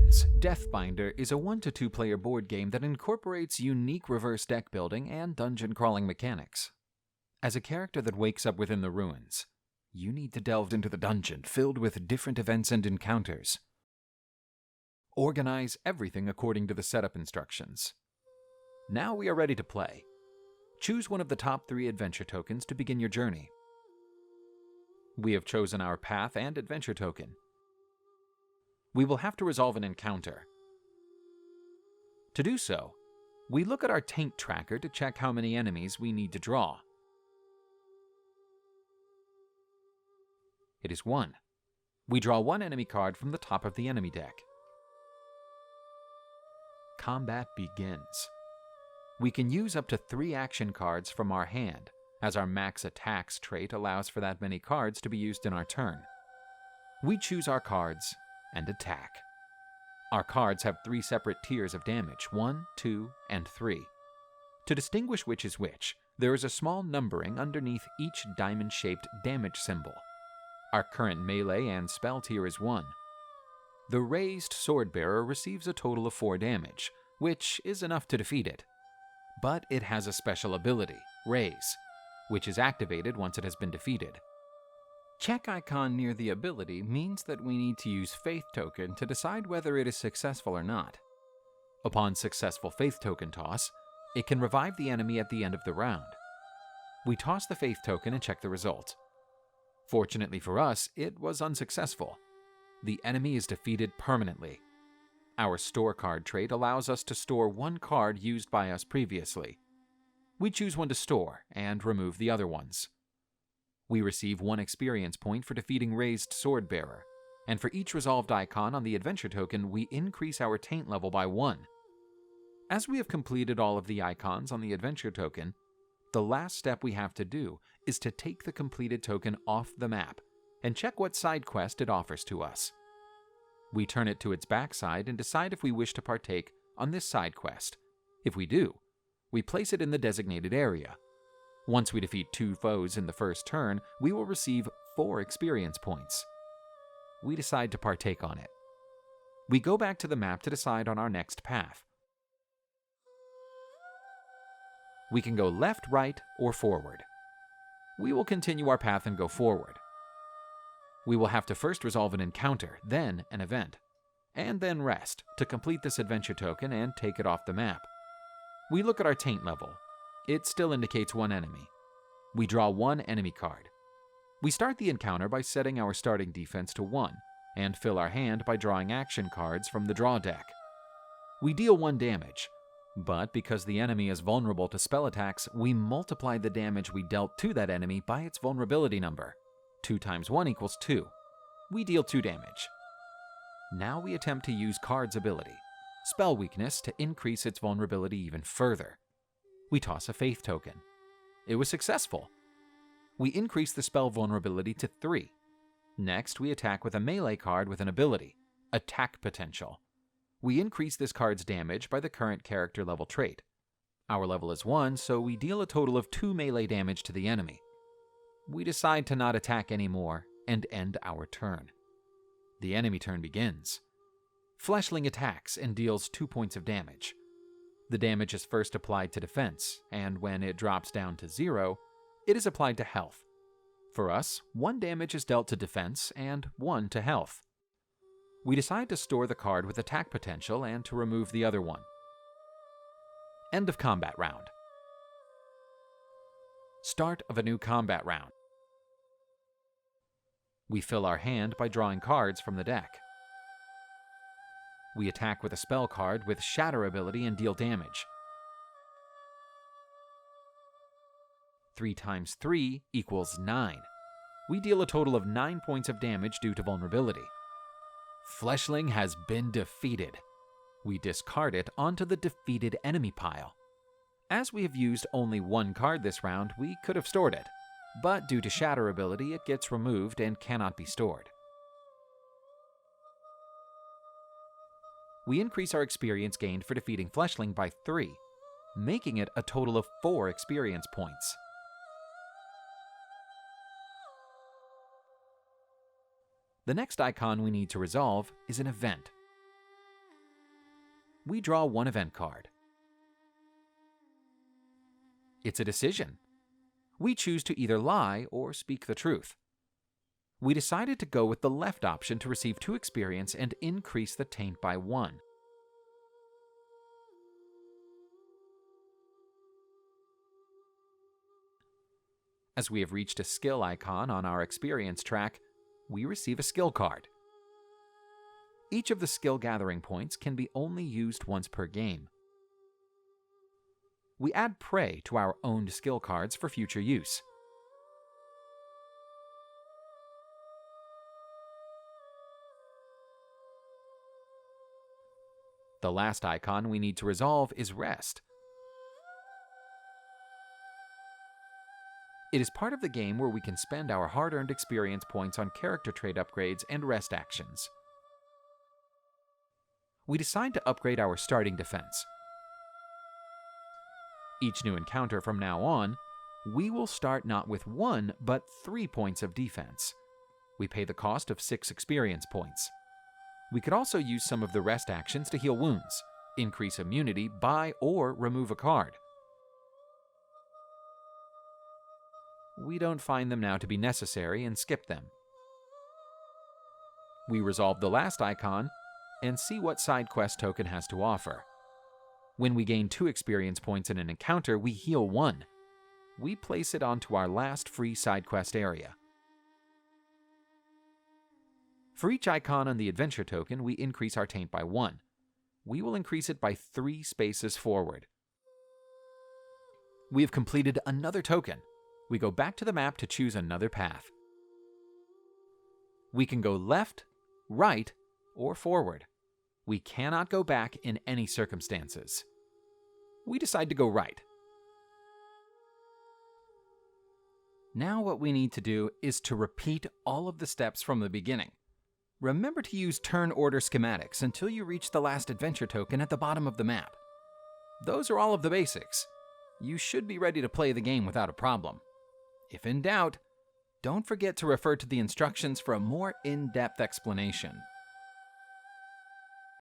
Dragons, Deathbinder is a 1 to 2 player board game that incorporates unique reverse deck building and dungeon crawling mechanics. As a character that wakes up within the ruins, you need to delve into the dungeon filled with different events and encounters. Organize everything according to the setup instructions. Now we are ready to play. Choose one of the top 3 adventure tokens to begin your journey. We have chosen our path and adventure token. We will have to resolve an encounter. To do so, we look at our taint tracker to check how many enemies we need to draw. It is 1. We draw 1 enemy card from the top of the enemy deck. Combat begins. We can use up to 3 action cards from our hand, as our max attacks trait allows for that many cards to be used in our turn. We choose our cards and attack. Our cards have 3 separate tiers of damage, 1, 2, and 3. To distinguish which is which, there is a small numbering underneath each diamond-shaped damage symbol. Our current melee and spell tier is 1. The raised swordbearer receives a total of 4 damage, which is enough to defeat it. But it has a special ability, Raise, which is activated once it has been defeated. Check icon near the ability means that we need to use Faith Token to decide whether it is successful or not. Upon successful Faith Token toss, it can revive the enemy at the end of the round. We toss the Faith Token and check the result. Fortunately for us, it was unsuccessful. The enemy is defeated permanently. Our store card trait allows us to store 1 card used by us previously. We choose one to store and remove the other ones. We receive 1 experience point for defeating Raised Swordbearer, and for each resolved icon on the adventure token, we increase our taint level by 1. As we have completed all of the icons on the adventure token, the last step we have to do is to take the completed token off the map and check what side quest it offers to us. We turn it to its backside and decide if we wish to partake on this side quest. If we do, we place it in the designated area. Once we defeat 2 foes in the first turn, we will receive 4 experience points. We decide to partake on it. We go back to the map to decide on our next path. We can go left, right, or forward. We will continue our path and go forward. We will have to first resolve an encounter, then an event, and then rest to complete this adventure token and take it off the map. We look at our taint level. It still indicates 1 enemy. We draw 1 enemy card. We start the encounter by setting our starting defense to 1, and fill our hand by drawing action cards from the draw deck. We deal 1 damage, but because the enemy is vulnerable to spell attacks, we multiply the damage we dealt to that enemy by its vulnerability number. 2 times 1 equals 2. We deal 2 damage. Now we attempt to use Card's ability, Spell Weakness, to increase its vulnerability even further. We toss a Faith Token. It was successful. We increase the spell vulnerability to 3. Next, we attack with a melee card with an ability, Attack Potential. We increase this card's damage by the current character level trait. Our level is 1, so we deal a total of 2 melee damage to the enemy. We decide to not attack anymore and end our turn. The enemy turn begins. Fleshling attacks and deals 2 points of damage. The damage is first applied to defense, and when it drops down to 0, it is applied to health. For us, 1 damage is dealt to defense and 1 to health. We decide to store the card with attack potential and to remove the other one. End of combat round. Start of a new combat round. We fill our hand by drawing cards from the deck. We attack with a spell card with Shatter ability and deal damage. 3 times 3 equals 9. We deal a total of 9 points of damage due to vulnerability. Fleshling has been defeated. We discard it onto the defeated enemy pile. As we have used only 1 card this round, we could have stored it, but due to Shatter ability, it gets removed and cannot be stored. We increase our experience gained for defeating Fleshling by 3, making it a total of 4 experience points. The next icon we need to resolve is an event. we draw one event card. It's a decision. We choose to either lie or speak the truth. We decided to go with the left option to receive 2 experience and increase the taint by 1. As we have reached a skill icon on our experience track, we receive a skill card. Each of the skill gathering points can be only used once per game. We add prey to our owned skill cards for future use. The last icon we need to resolve is Rest. It is part of the game where we can spend our hard-earned experience points on character trait upgrades and rest actions. We decide to upgrade our starting defense. Each new encounter from now on, we will start not with 1, but 3 points of defense. We pay the cost of 6 experience points. We could also use some of the rest actions to heal wounds, increase immunity, buy or remove a card. We don't find them now to be necessary and skip them. We resolve the last icon and see what side quest token has to offer. When we gain 2 experience points in an encounter, we heal 1. We place it onto our last free side quest area. For each icon on the adventure token, we increase our taint by 1. We will increase it by 3 spaces forward. We have completed another token. We go back to the map to choose another path. We can go left, right, or forward. We cannot go back in any circumstances. We decide to go right. Now what we need to do is to repeat all of the steps from the beginning. Remember to use turn order schematics until you reach the last adventure token at the bottom of the map. Those are all of the basics. You should be ready to play the game without a problem. If in doubt, don't forget to refer to the instructions for a more in-depth explanation.